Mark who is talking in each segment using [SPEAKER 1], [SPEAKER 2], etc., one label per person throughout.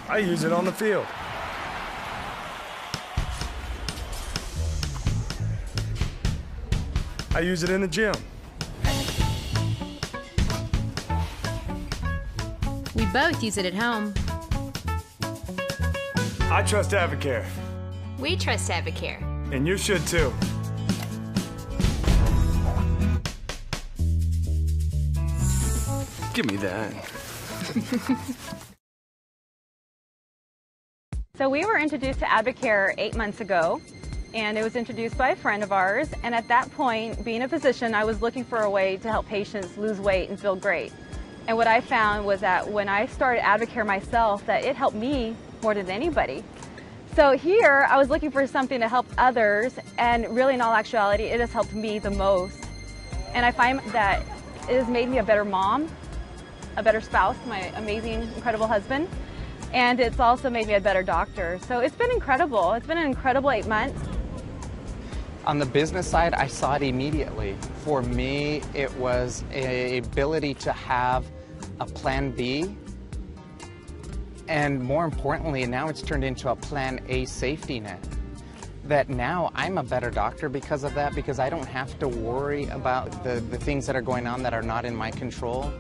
[SPEAKER 1] I use it on the field. I use it in the gym.
[SPEAKER 2] We both use it at home.
[SPEAKER 1] I trust Advocare.
[SPEAKER 2] We trust Advocare.
[SPEAKER 1] And you should too. Give me that.
[SPEAKER 3] So we were introduced to Advocare 8 months ago, and it was introduced by a friend of ours. And at that point, being a physician, I was looking for a way to help patients lose weight and feel great. And what I found was that when I started Advocare myself, that it helped me more than anybody. So here, I was looking for something to help others, and really in all actuality, it has helped me the most. And I find that it has made me a better mom, a better spouse to my amazing, incredible husband, and it's also made me a better doctor. So it's been incredible. It's been an incredible 8 months.
[SPEAKER 4] On the business side, I saw it immediately. For me, it was an ability to have a plan B, and more importantly, now it's turned into a plan A safety net. That now I'm a better doctor because of that, because I don't have to worry about the things that are going on that are not in my control,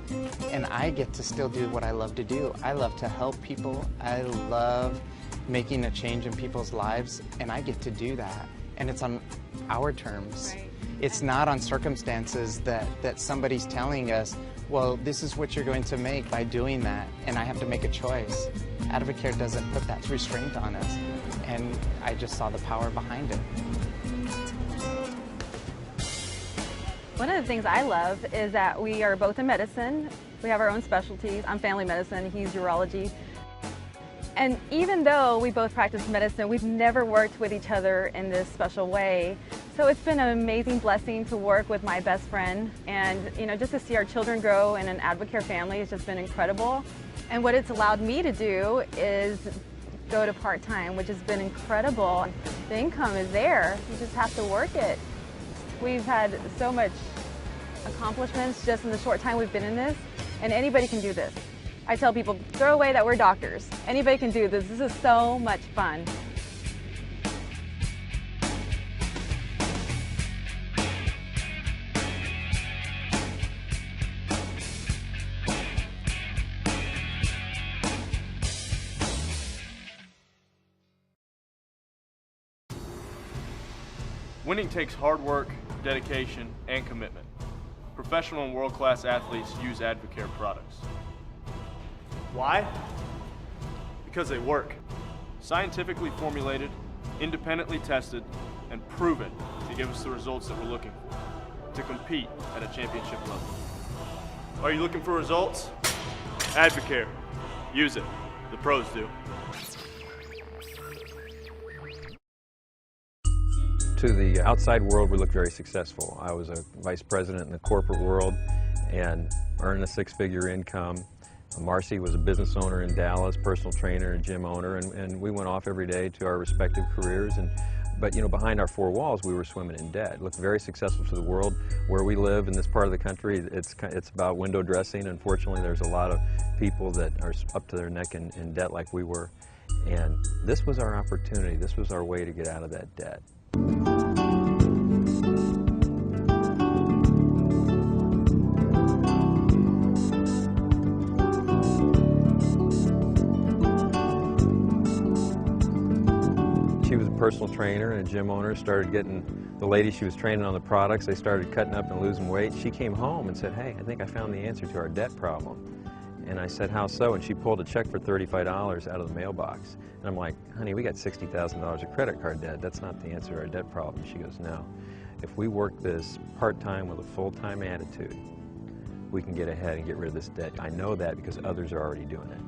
[SPEAKER 4] and I get to still do what I love to do. I love to help people. I love making a change in people's lives, and I get to do that. And it's on our terms.
[SPEAKER 3] Right.
[SPEAKER 4] It's not on circumstances that somebody's telling us, well, this is what you're going to make by doing that, and I have to make a choice. Advocare doesn't put that restraint on us, and I just saw the power behind it.
[SPEAKER 3] One of the things I love is that we are both in medicine. We have our own specialties. I'm family medicine, he's urology. And even though we both practice medicine, we've never worked with each other in this special way. So it's been an amazing blessing to work with my best friend, and just to see our children grow in an Advocare family has just been incredible. And what it's allowed me to do is go to part-time, which has been incredible. The income is there, you just have to work it. We've had so much accomplishments just in the short time we've been in this, and anybody can do this. I tell people, throw away that we're doctors. Anybody can do this. This is so much fun.
[SPEAKER 5] Winning takes hard work, dedication, and commitment. Professional and world-class athletes use Advocare products. Why? Because they work. Scientifically formulated, independently tested, and proven to give us the results that we're looking for, to compete at a championship level. Are you looking for results? Advocare. Use it. The pros do.
[SPEAKER 6] To the outside world, we look very successful. I was a vice president in the corporate world and earned a six-figure income. Marcy was a business owner in Dallas, personal trainer and gym owner, and we went off every day to our respective careers. But behind our four walls, we were swimming in debt. Looked very successful to the world. Where we live in this part of the country, it's about window dressing. Unfortunately, there's a lot of people that are up to their neck in debt like we were. And this was our opportunity. This was our way to get out of that debt. She was a personal trainer and a gym owner, started getting the lady she was training on the products, they started cutting up and losing weight. She came home and said, hey, I think I found the answer to our debt problem. And I said, how so? And she pulled a check for $35 out of the mailbox. And I'm like, honey, we got $60,000 of credit card debt. That's not the answer to our debt problem. She goes, no. If we work this part-time with a full-time attitude, we can get ahead and get rid of this debt. I know that because others are already doing it.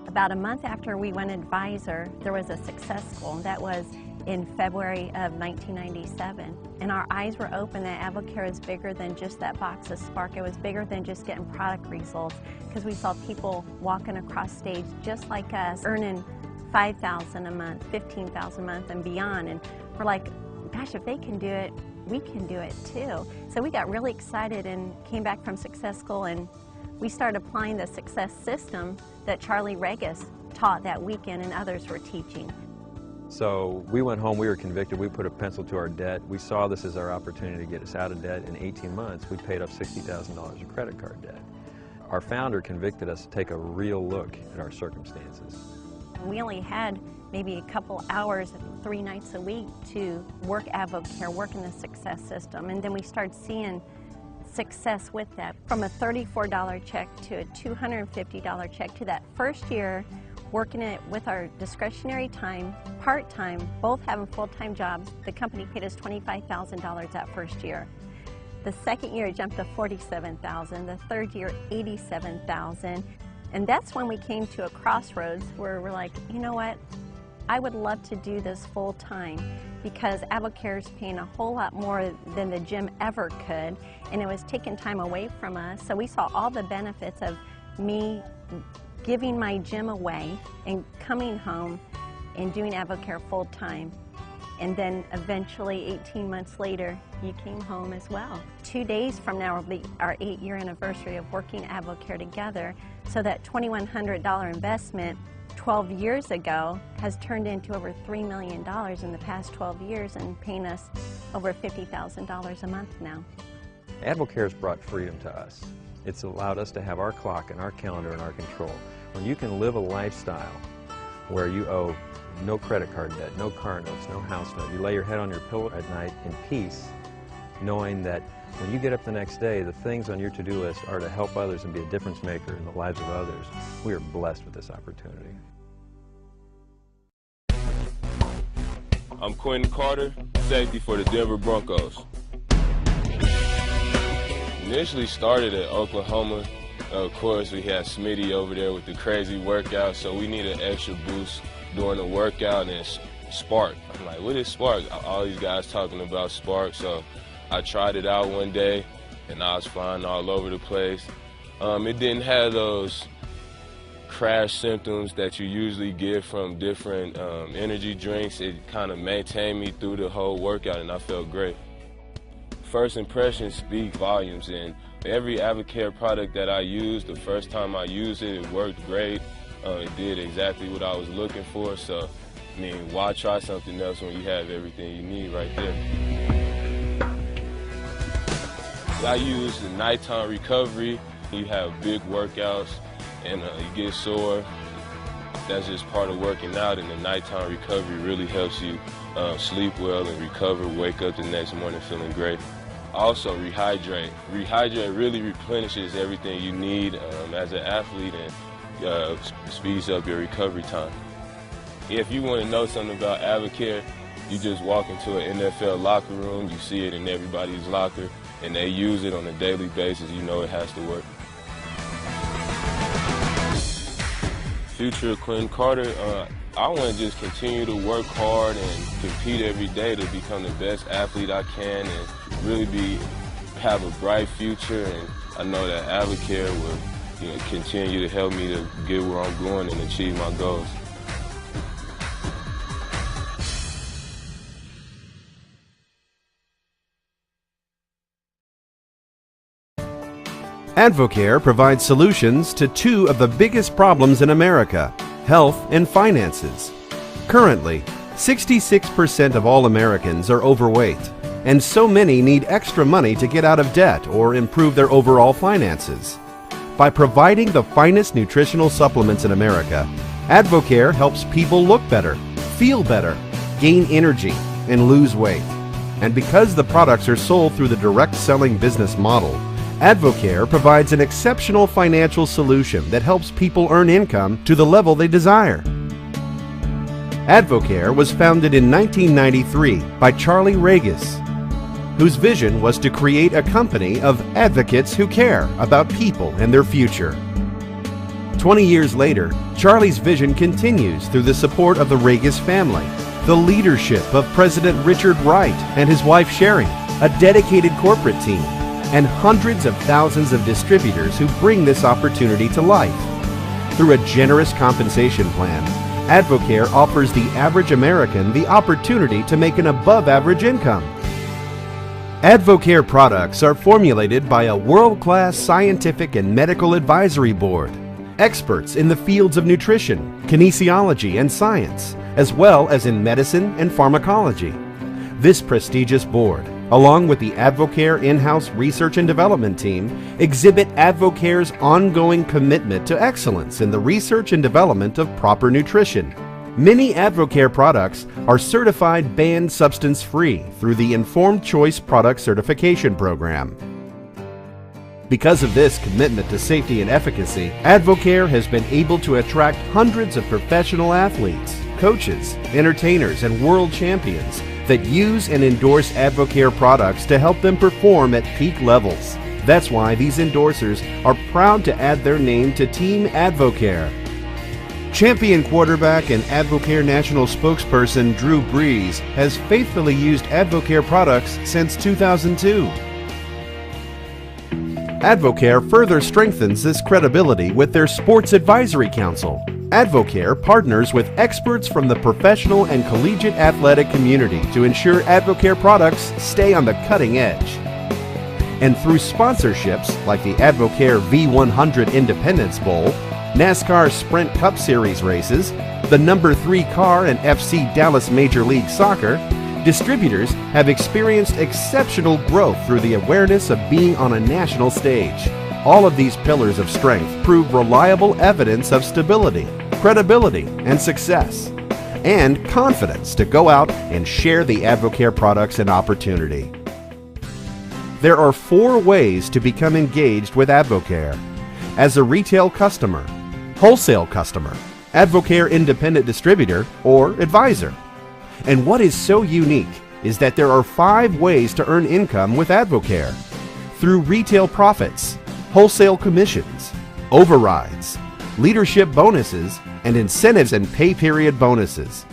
[SPEAKER 7] About a month after we went advisor, there was a success school. That was in February of 1997. And our eyes were open that Advocare is bigger than just that box of Spark. It was bigger than just getting product results, because we saw people walking across stage just like us, earning $5,000 a month, $15,000 a month and beyond. And we're like, gosh, if they can do it, we can do it too. So we got really excited and came back from success school, and we started applying the success system that Charlie Regis taught that weekend and others were teaching.
[SPEAKER 6] So we went home, we were convicted, we put a pencil to our debt. We saw this as our opportunity to get us out of debt. In 18 months, we paid off $60,000 of credit card debt. Our founder convicted us to take a real look at our circumstances.
[SPEAKER 7] We only had maybe a couple hours 3 nights a week to work Advocare, work in the success system, and then we started seeing success with that. From a $34 check to a $250 check to that first year, working it with our discretionary time, part-time, both having full-time jobs. The company paid us $25,000 that first year. The second year it jumped to $47,000, the third year $87,000, and that's when we came to a crossroads where we're like, you know what, I would love to do this full-time because Advocare is paying a whole lot more than the gym ever could, and it was taking time away from us. So we saw all the benefits of me giving my gym away and coming home and doing Advocare full-time. And then eventually 18 months later, you came home as well. 2 days from now will be our 8-year anniversary of working Advocare together. So that $2,100 investment 12 years ago has turned into over $3 million in the past 12 years and paying us over $50,000 a month now.
[SPEAKER 6] Advocare has brought freedom to us. It's allowed us to have our clock and our calendar in our control. When you can live a lifestyle where you owe no credit card debt, no car notes, no house note, you lay your head on your pillow at night in peace, knowing that when you get up the next day, the things on your to-do list are to help others and be a difference maker in the lives of others. We are blessed with this opportunity.
[SPEAKER 8] I'm Quentin Carter, safety for the Denver Broncos. Initially started at Oklahoma. Of course, we had Smitty over there with the crazy workout, so we needed an extra boost during the workout, and Spark. I'm like, what is Spark? All these guys talking about Spark, so I tried it out one day, and I was flying all over the place. It didn't have those crash symptoms that you usually get from different energy drinks. It kind of maintained me through the whole workout, and I felt great. First impressions speak volumes, and every Advocare product that I used, the first time I used it, it worked great. It did exactly what I was looking for, so, I mean, why try something else when you have everything you need right there? I use the nighttime recovery. You have big workouts, and you get sore. That's just part of working out, and the nighttime recovery really helps you sleep well and recover, wake up the next morning feeling great. Also, rehydrate. Rehydrate really replenishes everything you need as an athlete and speeds up your recovery time. If you want to know something about Advocare, you just walk into an NFL locker room, you see it in everybody's locker, and they use it on a daily basis. You know it has to work. Future of Quentin Carter, I want to just continue to work hard and compete every day to become the best athlete I can and really have a bright future. And I know that Advocare will continue to help me to get where I'm going and achieve my goals.
[SPEAKER 9] Advocare provides solutions to 2 of the biggest problems in America, health and finances. Currently, 66% of all Americans are overweight, and so many need extra money to get out of debt or improve their overall finances. By providing the finest nutritional supplements in America, Advocare helps people look better, feel better, gain energy, and lose weight. And because the products are sold through the direct selling business model, Advocare provides an exceptional financial solution that helps people earn income to the level they desire. Advocare was founded in 1993 by Charlie Regis, whose vision was to create a company of advocates who care about people and their future. 20 years later, Charlie's vision continues through the support of the Regis family, the leadership of President Richard Wright and his wife Sherry, a dedicated corporate team, and hundreds of thousands of distributors who bring this opportunity to life. Through a generous compensation plan, Advocare offers the average American the opportunity to make an above-average income. Advocare products are formulated by a world-class scientific and medical advisory board experts in the fields of nutrition, kinesiology, and science, as well as in medicine and pharmacology. This prestigious board, along with the Advocare in-house research and development team, exhibit Advocare's ongoing commitment to excellence in the research and development of proper nutrition. Many Advocare products are certified banned substance-free through the Informed Choice Product Certification Program. Because of this commitment to safety and efficacy, Advocare has been able to attract hundreds of professional athletes, coaches, entertainers, and world champions that use and endorse Advocare products to help them perform at peak levels. That's why these endorsers are proud to add their name to Team Advocare. Champion quarterback and Advocare national spokesperson Drew Brees has faithfully used Advocare products since 2002. Advocare further strengthens this credibility with their Sports Advisory Council. Advocare partners with experts from the professional and collegiate athletic community to ensure Advocare products stay on the cutting edge. And through sponsorships like the Advocare V100 Independence Bowl, NASCAR Sprint Cup Series races, the number 3 car in FC Dallas Major League Soccer, distributors have experienced exceptional growth through the awareness of being on a national stage. All of these pillars of strength prove reliable evidence of stability, credibility, and success, and confidence to go out and share the Advocare products and opportunity. There are 4 ways to become engaged with Advocare: as a retail customer, wholesale customer, Advocare independent distributor, or advisor. And what is so unique is that there are 5 ways to earn income with Advocare: through retail profits, wholesale commissions, overrides, leadership bonuses, and incentives and pay period bonuses.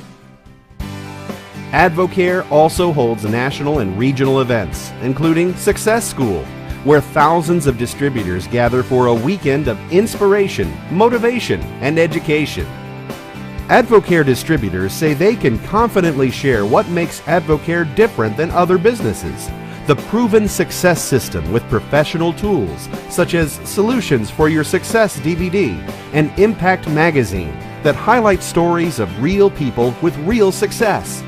[SPEAKER 9] Advocare also holds national and regional events, including Success School, where thousands of distributors gather for a weekend of inspiration, motivation, and education. Advocare distributors say they can confidently share what makes Advocare different than other businesses: the proven success system with professional tools such as Solutions for Your Success DVD and Impact Magazine that highlight stories of real people with real success.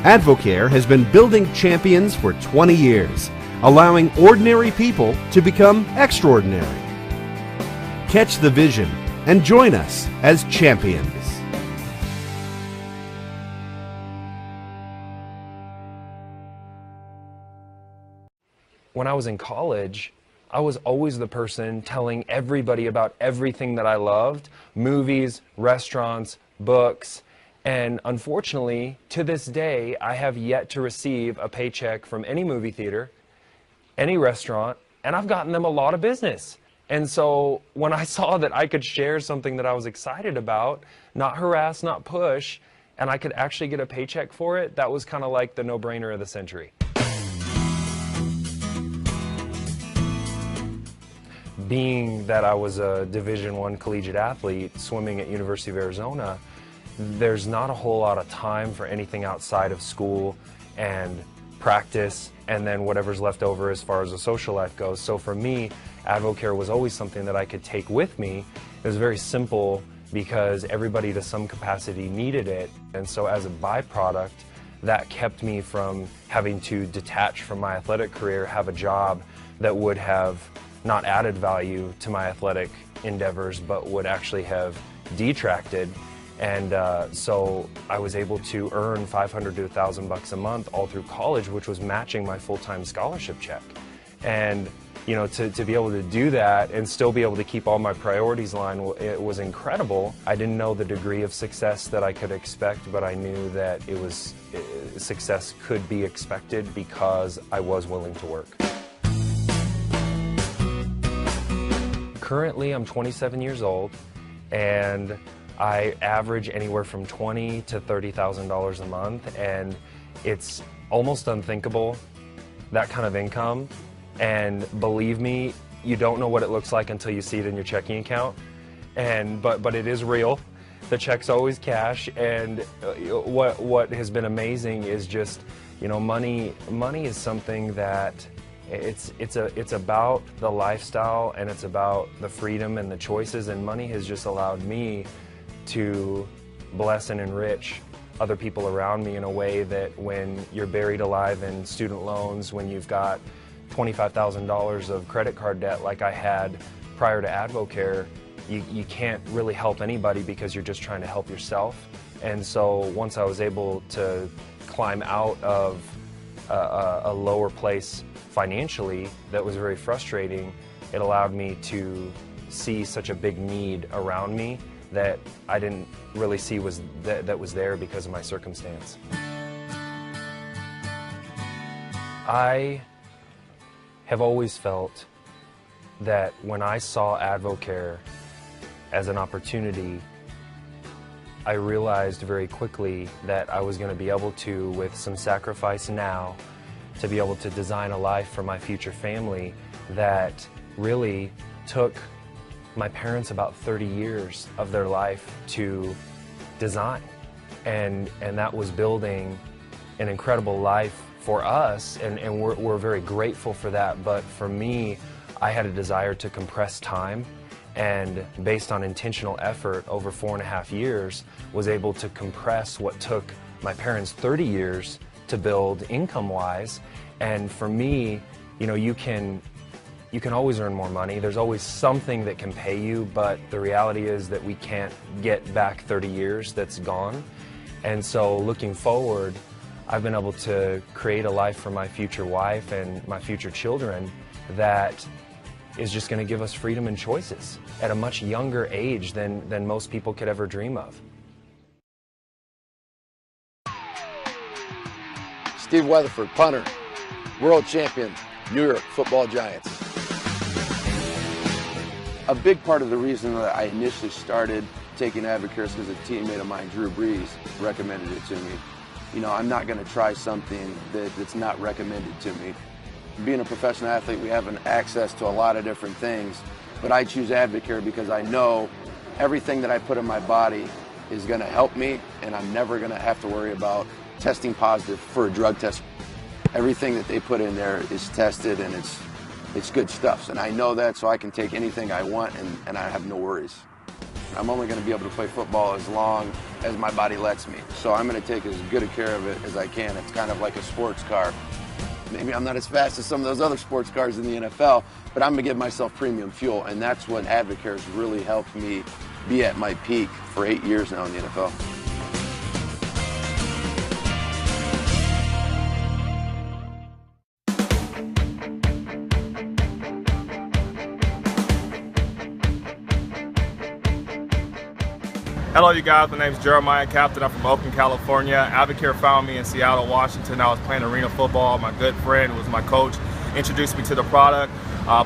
[SPEAKER 9] Advocare has been building champions for 20 years, allowing ordinary people to become extraordinary. Catch the vision and join us as champions.
[SPEAKER 10] When I was in college, I was always the person telling everybody about everything that I loved: movies, restaurants, books. And unfortunately, to this day, I have yet to receive a paycheck from any movie theater, any restaurant, and I've gotten them a lot of business. And so when I saw that I could share something that I was excited about, not harass, not push, and I could actually get a paycheck for it, that was kind of like the no-brainer of the century. Being that I was a Division I collegiate athlete swimming at University of Arizona, there's not a whole lot of time for anything outside of school and practice and then whatever's left over as far as the social life goes. So for me, Advocare was always something that I could take with me. It was very simple because everybody to some capacity needed it. And so as a byproduct, that kept me from having to detach from my athletic career, have a job that would have not added value to my athletic endeavors, but would actually have detracted. And so I was able to earn $500 to $1,000 a month all through college, which was matching my full-time scholarship check. And you know, to be able to do that and still be able to keep all my priorities aligned, it was incredible. I didn't know the degree of success that I could expect, but I knew that success could be expected because I was willing to work. Currently, I'm 27 years old, and I average anywhere from $20,000 to $30,000 a month, and it's almost unthinkable, that kind of income. And believe me, you don't know what it looks like until you see it in your checking account. But it is real. The check's always cash, and what has been amazing is just, you know, money is something that It's about the lifestyle, and it's about the freedom and the choices, and money has just allowed me to bless and enrich other people around me in a way that when you're buried alive in student loans, when you've got $25,000 of credit card debt like I had prior to Advocare, you can't really help anybody because you're just trying to help yourself. And so once I was able to climb out of a lower place financially that was very frustrating, it allowed me to see such a big need around me that I didn't really see that was there because of my circumstance. I have always felt that when I saw Advocare as an opportunity, I realized very quickly that I was going to be able to, with some sacrifice now, to be able to design a life for my future family that really took my parents about 30 years of their life to design. And that was building an incredible life for us, and we're very grateful for that. But for me, I had a desire to compress time, and based on intentional effort over 4.5 years, was able to compress what took my parents 30 years to build income-wise. And for me, you know, you can always earn more money. There's always something that can pay you, but the reality is that we can't get back 30 years that's gone. And so looking forward, I've been able to create a life for my future wife and my future children that is just going to give us freedom and choices at a much younger age than most people could ever dream of.
[SPEAKER 11] Steve Weatherford, punter, world champion, New York Football Giants. A big part of the reason that I initially started taking Advocare is because a teammate of mine, Drew Brees, recommended it to me. You know, I'm not going to try something that's not recommended to me. Being a professional athlete, we have access to a lot of different things, but I choose Advocare because I know everything that I put in my body is going to help me, and I'm never going to have to worry about testing positive for a drug test. Everything that they put in there is tested, and it's good stuff. And I know that, so I can take anything I want, and I have no worries. I'm only going to be able to play football as long as my body lets me. So I'm going to take as good a care of it as I can. It's kind of like a sports car. Maybe I'm not as fast as some of those other sports cars in the NFL, but I'm going to give myself premium fuel, and that's what Advocare has really helped me be at my peak for 8 years now in the NFL.
[SPEAKER 5] Hello you guys, my name is Jeremiah Captain. I'm from Oakland, California. Advocare found me in Seattle, Washington. I was playing arena football. My good friend who was my coach introduced me to the product.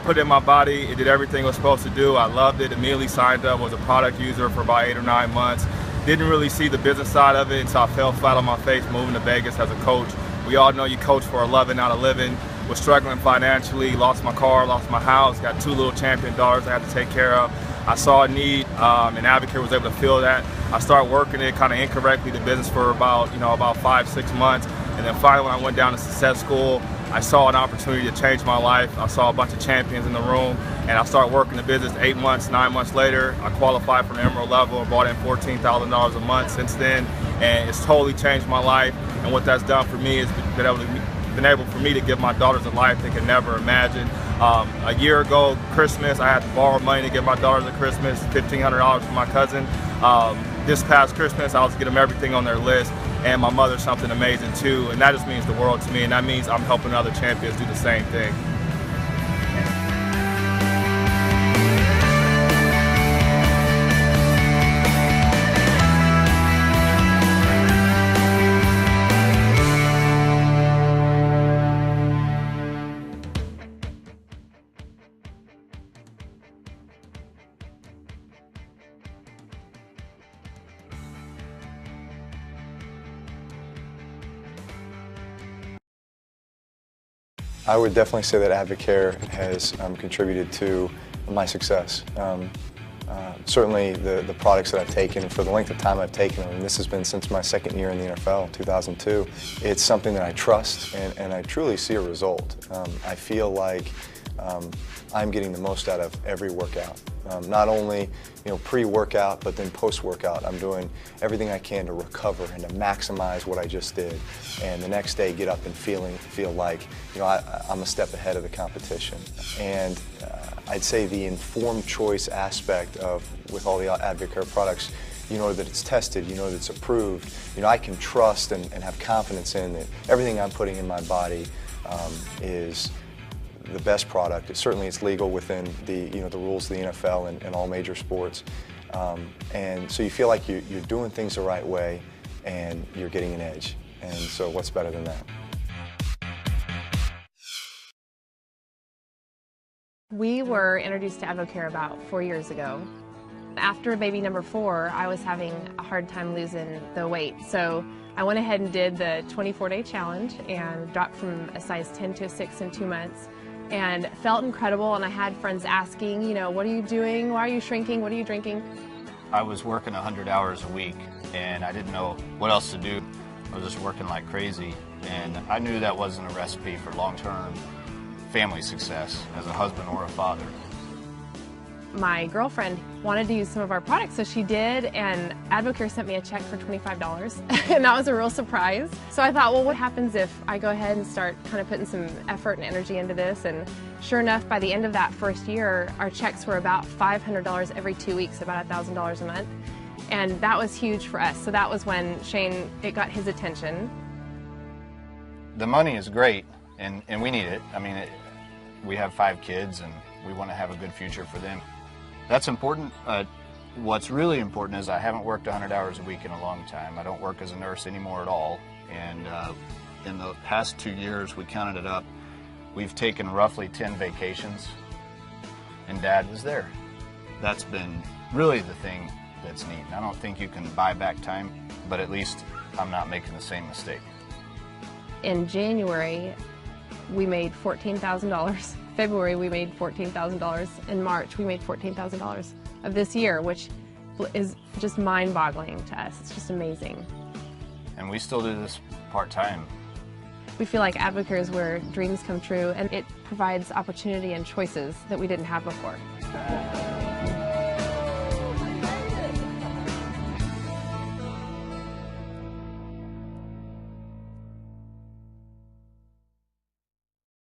[SPEAKER 5] Put it in my body. It did everything it was supposed to do. I loved it. Immediately signed up. Was a product user for about 8 or 9 months. Didn't really see the business side of it, so I fell flat on my face moving to Vegas as a coach. We all know you coach for a loving, not a living. Was struggling financially, lost my car, lost my house, got 2 little champion daughters I had to take care of. I saw a need, and Advocare was able to fill that. I started working it kind of incorrectly, the business, for about 5-6 months. And then finally, when I went down to Success School, I saw an opportunity to change my life. I saw a bunch of champions in the room, and I started working the business 8 months, 9 months later. I qualified for the Emerald level and brought in $14,000 a month since then, and it's totally changed my life. And what that's done for me is been able for me to give my daughters a life they could never imagine. A year ago, Christmas, I had to borrow money to give my daughters a Christmas, $1,500 from my cousin. This past Christmas, I was to get them everything on their list, and my mother's something amazing too, and that just means the world to me, and that means I'm helping other champions do the same thing.
[SPEAKER 12] I would definitely say that Advocare has contributed to my success. Certainly the products that I've taken for the length of time I've taken them, and this has been since my second year in the NFL, 2002, it's something that I trust and I truly see a result. I feel like I'm getting the most out of every workout. Not only pre-workout, but then post-workout. I'm doing everything I can to recover and to maximize what I just did, and the next day get up and feel like I'm a step ahead of the competition. And I'd say the informed choice aspect with all the Advocare products, you know that it's tested, you know that it's approved. I can trust and have confidence in that everything I'm putting in my body is the best product. Certainly it's legal within the rules of the NFL and all major sports. And so you feel like you're doing things the right way and you're getting an edge. And so what's better than that?
[SPEAKER 13] We were introduced to Advocare about 4 years ago. After baby number 4, I was having a hard time losing the weight. So I went ahead and did the 24-day challenge and dropped from a size 10 to a 6 in 2 months. And felt incredible, and I had friends asking, what are you doing? Why are you shrinking? What are you drinking?
[SPEAKER 14] I was working 100 hours a week, and I didn't know what else to do. I was just working like crazy, and I knew that wasn't a recipe for long-term family success as a husband or a father.
[SPEAKER 13] My girlfriend wanted to use some of our products, so she did, and Advocare sent me a check for $25, and that was a real surprise. So I thought, well, what happens if I go ahead and start kind of putting some effort and energy into this? And sure enough, by the end of that first year, our checks were about $500 every 2 weeks, about $1,000 a month, and that was huge for us. So that was when it got his attention.
[SPEAKER 14] The money is great, and we need it. I mean, we have 5 kids, and we want to have a good future for them. That's important. What's really important is I haven't worked 100 hours a week in a long time. I don't work as a nurse anymore at all. And in the past 2 years, we counted it up, we've taken roughly 10 vacations, and Dad was there. That's been really the thing that's neat. And I don't think you can buy back time, but at least I'm not making the same mistake.
[SPEAKER 13] In January, we made $14,000. February, we made $14,000. In March, we made $14,000 of this year, which is just mind-boggling to us. It's just amazing.
[SPEAKER 14] And we still do this part-time.
[SPEAKER 13] We feel like Advocare is where dreams come true, and it provides opportunity and choices that we didn't have before.